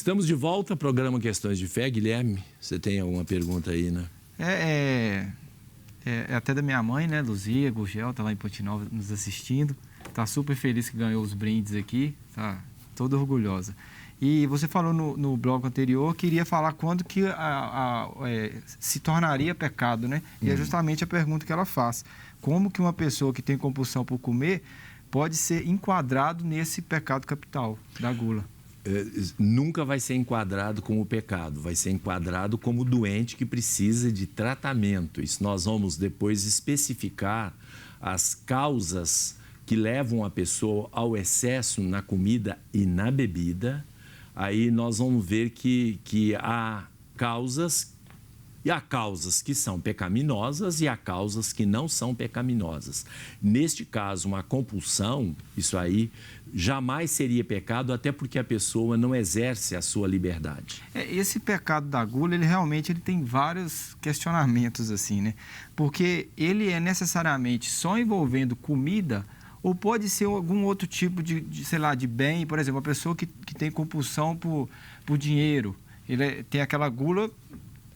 Estamos de volta ao programa Questões de Fé. Guilherme, você tem alguma pergunta aí, né? É até da minha mãe, né, Luzia Gurgel, tá lá em Ponte-Nova nos assistindo. Tá super feliz que ganhou os brindes aqui, tá toda orgulhosa. E você falou no bloco anterior, queria falar quando que se tornaria pecado, né? E é justamente a pergunta que ela faz. Como que uma pessoa que tem compulsão por comer pode ser enquadrado nesse pecado capital da gula? Nunca vai ser enquadrado como pecado, vai ser enquadrado como doente que precisa de tratamento. Isso nós vamos depois especificar as causas que levam a pessoa ao excesso na comida e na bebida. Aí nós vamos ver que há causas, e há causas que são pecaminosas e há causas que não são pecaminosas. Neste caso, uma compulsão, isso aí jamais seria pecado, até porque a pessoa não exerce a sua liberdade. Esse pecado da gula, ele realmente tem vários questionamentos, assim, né? Porque ele é necessariamente só envolvendo comida, ou pode ser algum outro tipo de bem, por exemplo, uma pessoa que tem compulsão por dinheiro, ele tem aquela gula,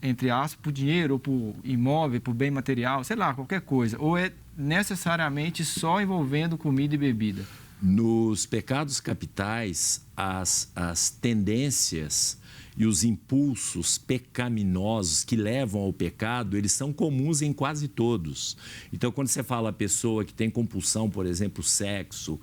entre aspas, por dinheiro, ou por imóvel, por bem material, sei lá, qualquer coisa. Ou é necessariamente só envolvendo comida e bebida? Nos pecados capitais, as tendências e os impulsos pecaminosos que levam ao pecado, eles são comuns em quase todos. Então, quando você fala a pessoa que tem compulsão, por exemplo, sexo,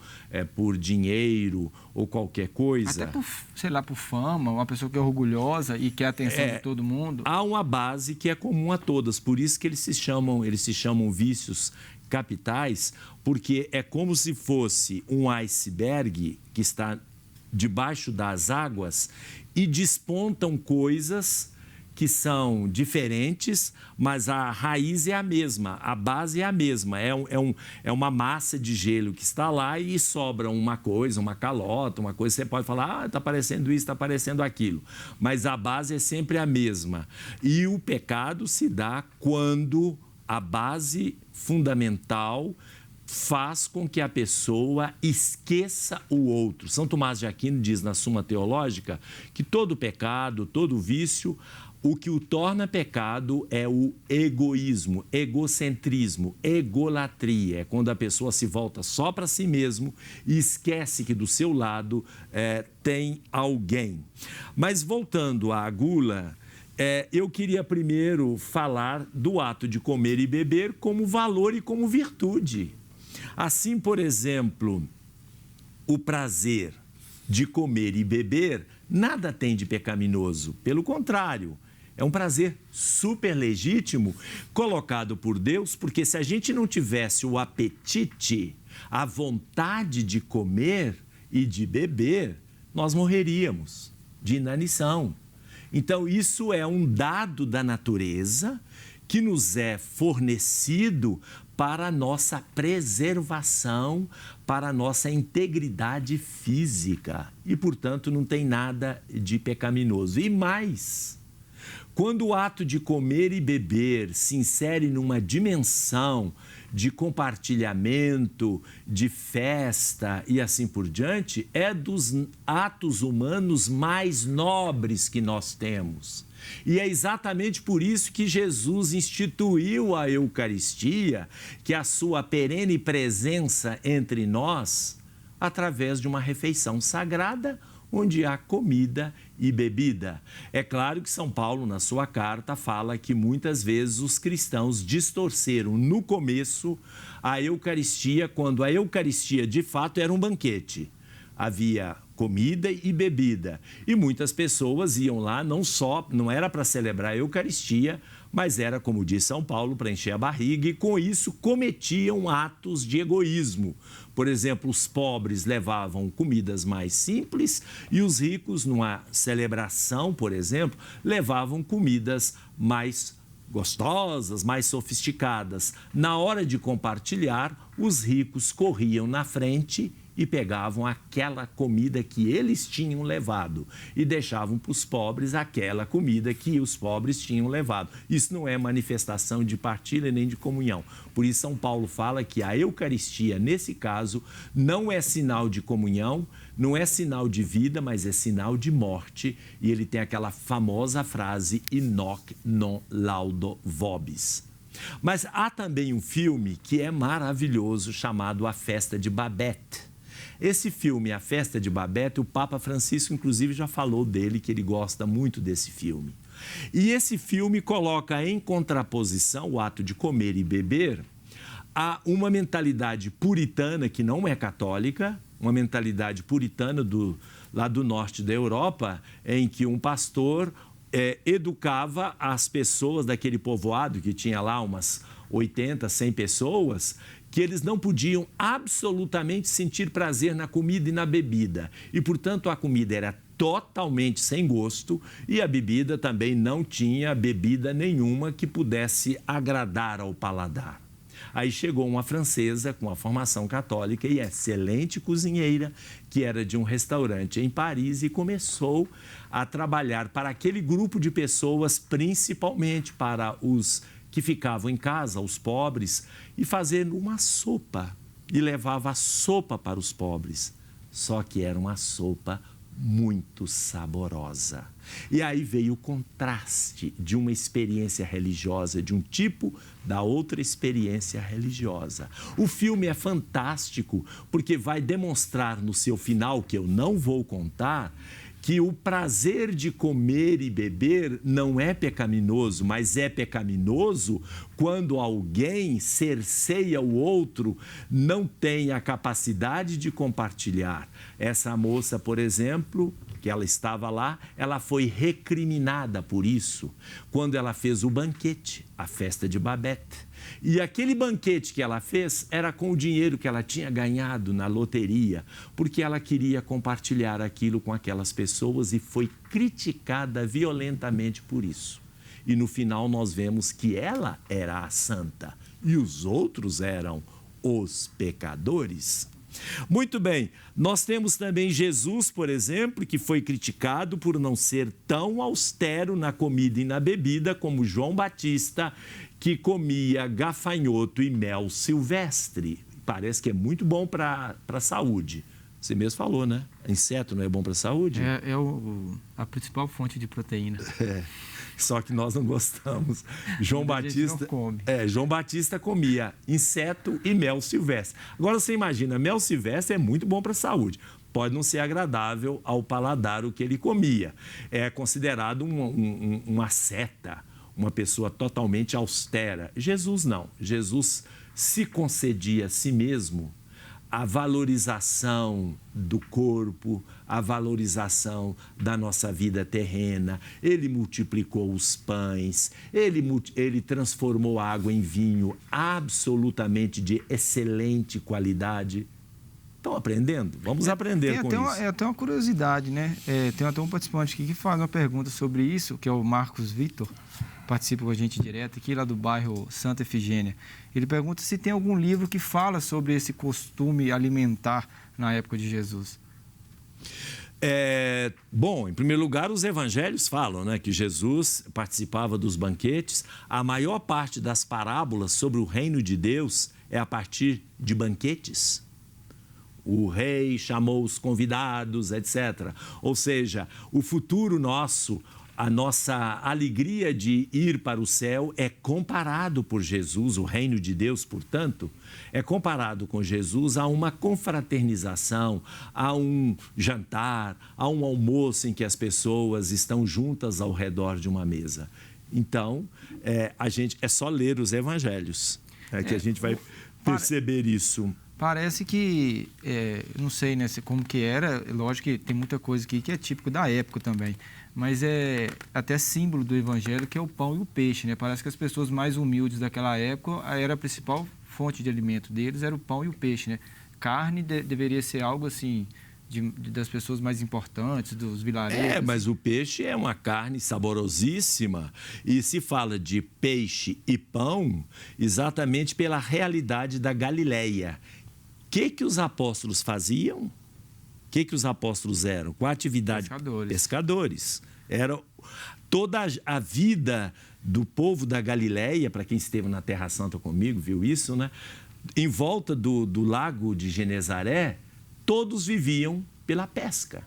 por dinheiro ou qualquer coisa... Até por fama, uma pessoa que é orgulhosa e quer a atenção de todo mundo. Há uma base que é comum a todas, por isso que eles se chamam vícios capitais, porque é como se fosse um iceberg que está debaixo das águas e despontam coisas que são diferentes, mas a raiz é a mesma, a base é a mesma. É uma massa de gelo que está lá e sobra uma coisa, uma calota, uma coisa. Você pode falar, está parecendo isso, está parecendo aquilo. Mas a base é sempre a mesma. E o pecado se dá quando a base fundamental faz com que a pessoa esqueça o outro. São Tomás de Aquino diz na Suma Teológica que todo pecado, todo vício, o que o torna pecado é o egoísmo, egocentrismo, egolatria. É quando a pessoa se volta só para si mesmo e esquece que do seu lado tem alguém. Mas voltando à gula, eu queria primeiro falar do ato de comer e beber como valor e como virtude. Assim, por exemplo, o prazer de comer e beber nada tem de pecaminoso. Pelo contrário, é um prazer super legítimo colocado por Deus, porque se a gente não tivesse o apetite, a vontade de comer e de beber, nós morreríamos de inanição. Então, isso é um dado da natureza que nos é fornecido para a nossa preservação, para a nossa integridade física. E, portanto, não tem nada de pecaminoso. E mais, quando o ato de comer e beber se insere numa dimensão de compartilhamento, de festa e assim por diante, é dos atos humanos mais nobres que nós temos. E é exatamente por isso que Jesus instituiu a Eucaristia, que é a sua perene presença entre nós, através de uma refeição sagrada, onde há comida e bebida. É claro que São Paulo, na sua carta, fala que muitas vezes os cristãos distorceram no começo a Eucaristia, quando a Eucaristia de fato era um banquete. Havia comida e bebida. E muitas pessoas iam lá, não era para celebrar a Eucaristia, mas era, como diz São Paulo, para encher a barriga, e com isso cometiam atos de egoísmo. Por exemplo, os pobres levavam comidas mais simples e os ricos, numa celebração, por exemplo, levavam comidas mais gostosas, mais sofisticadas. Na hora de compartilhar, os ricos corriam na frente e pegavam aquela comida que eles tinham levado e deixavam para os pobres aquela comida que os pobres tinham levado. Isso não é manifestação de partilha nem de comunhão. Por isso, São Paulo fala que a Eucaristia, nesse caso, não é sinal de comunhão, não é sinal de vida, mas é sinal de morte. E ele tem aquela famosa frase, Inoc non laudo vobis. Mas há também um filme que é maravilhoso, chamado A Festa de Babette. Esse filme, A Festa de Babette, o Papa Francisco, inclusive, já falou dele, que ele gosta muito desse filme. E esse filme coloca em contraposição o ato de comer e beber a uma mentalidade puritana, que não é católica, uma mentalidade puritana lá do norte da Europa, em que um pastor educava as pessoas daquele povoado, que tinha lá umas 80, 100 pessoas, que eles não podiam absolutamente sentir prazer na comida e na bebida. E, portanto, a comida era totalmente sem gosto e a bebida também não tinha bebida nenhuma que pudesse agradar ao paladar. Aí chegou uma francesa com a formação católica e excelente cozinheira, que era de um restaurante em Paris, e começou a trabalhar para aquele grupo de pessoas, principalmente para os que ficavam em casa, os pobres, e fazendo uma sopa. E levava a sopa para os pobres. Só que era uma sopa muito saborosa. E aí veio o contraste de uma experiência religiosa de um tipo da outra experiência religiosa. O filme é fantástico porque vai demonstrar no seu final, que eu não vou contar, que o prazer de comer e beber não é pecaminoso, mas é pecaminoso quando alguém cerceia o outro, não tem a capacidade de compartilhar. Essa moça, por exemplo, que ela estava lá, ela foi recriminada por isso, quando ela fez o banquete, a festa de Babette. E aquele banquete que ela fez era com o dinheiro que ela tinha ganhado na loteria, porque ela queria compartilhar aquilo com aquelas pessoas e foi criticada violentamente por isso. E no final nós vemos que ela era a santa e os outros eram os pecadores. Muito bem, nós temos também Jesus, por exemplo, que foi criticado por não ser tão austero na comida e na bebida como João Batista, que comia gafanhoto e mel silvestre. Parece que é muito bom para a saúde. Você mesmo falou, né? Inseto não é bom para a saúde? É a principal fonte de proteína. Só que nós não gostamos. João Batista comia inseto e mel silvestre. Agora você imagina, mel silvestre é muito bom para a saúde. Pode não ser agradável ao paladar o que ele comia. É considerado uma seta, uma pessoa totalmente austera. Jesus não. Jesus se concedia a si mesmo a valorização do corpo, a valorização da nossa vida terrena. Ele multiplicou os pães, ele transformou a água em vinho absolutamente de excelente qualidade. Estão aprendendo? Vamos aprender com isso. É até uma curiosidade, né? Tem até um participante aqui que faz uma pergunta sobre isso, que é o Marcos Vitor, participa com a gente direto aqui lá do bairro Santa Efigênia. Ele pergunta se tem algum livro que fala sobre esse costume alimentar na época de Jesus. Bom, em primeiro lugar, os evangelhos falam, né, que Jesus participava dos banquetes. A maior parte das parábolas sobre o reino de Deus é a partir de banquetes. O rei chamou os convidados, etc. Ou seja, o futuro nosso, a nossa alegria de ir para o céu é comparado por Jesus, o reino de Deus, portanto, é comparado com Jesus a uma confraternização, a um jantar, a um almoço em que as pessoas estão juntas ao redor de uma mesa. Então, é só ler os evangelhos que a gente vai perceber isso. Parece que, não sei, né, como que era, lógico que tem muita coisa aqui que é típico da época também, mas é até símbolo do evangelho, que é o pão e o peixe, né? Parece que as pessoas mais humildes daquela época, era a principal fonte de alimento deles, era o pão e o peixe, né? Carne deveria ser algo assim, das pessoas mais importantes, dos vilarejos. Mas o peixe é uma carne saborosíssima e se fala de peixe e pão exatamente pela realidade da Galileia, que os apóstolos faziam? O que os apóstolos eram? Qual a atividade? Pescadores. Pescadores. Era toda a vida do povo da Galileia, para quem esteve na Terra Santa comigo, viu isso, né? Em volta do lago de Genezaré, todos viviam pela pesca.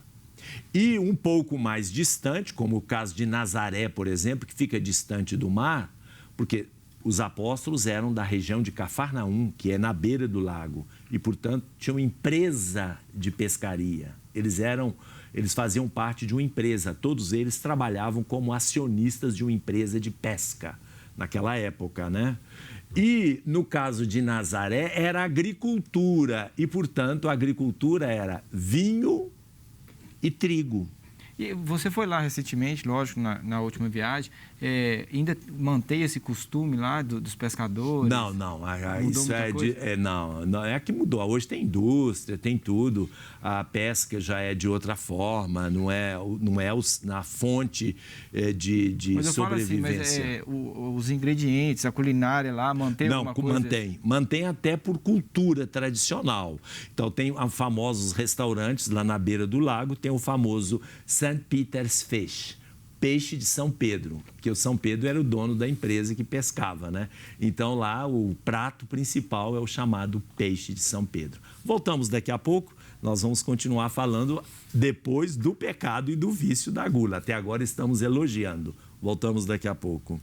E um pouco mais distante, como o caso de Nazaré, por exemplo, que fica distante do mar, porque os apóstolos eram da região de Cafarnaum, que é na beira do lago, e, portanto, tinham empresa de pescaria. Eles faziam parte de uma empresa, todos eles trabalhavam como acionistas de uma empresa de pesca naquela época, né? E, no caso de Nazaré, era agricultura, e, portanto, a agricultura era vinho e trigo. E você foi lá recentemente, lógico, na última viagem, ainda mantém esse costume lá dos pescadores? Não, isso é que mudou. Hoje tem indústria, tem tudo. A pesca já é de outra forma, não é na fonte de mas eu sobrevivência. Falo assim, mas os ingredientes, a culinária lá, mantém alguma coisa? Não, mantém até por cultura tradicional. Então, tem famosos restaurantes lá na beira do lago, tem o famoso St. Peter's Fish, peixe de São Pedro, que o São Pedro era o dono da empresa que pescava, né? Então, lá o prato principal é o chamado peixe de São Pedro. Voltamos daqui a pouco, nós vamos continuar falando depois do pecado e do vício da gula. Até agora estamos elogiando. Voltamos daqui a pouco.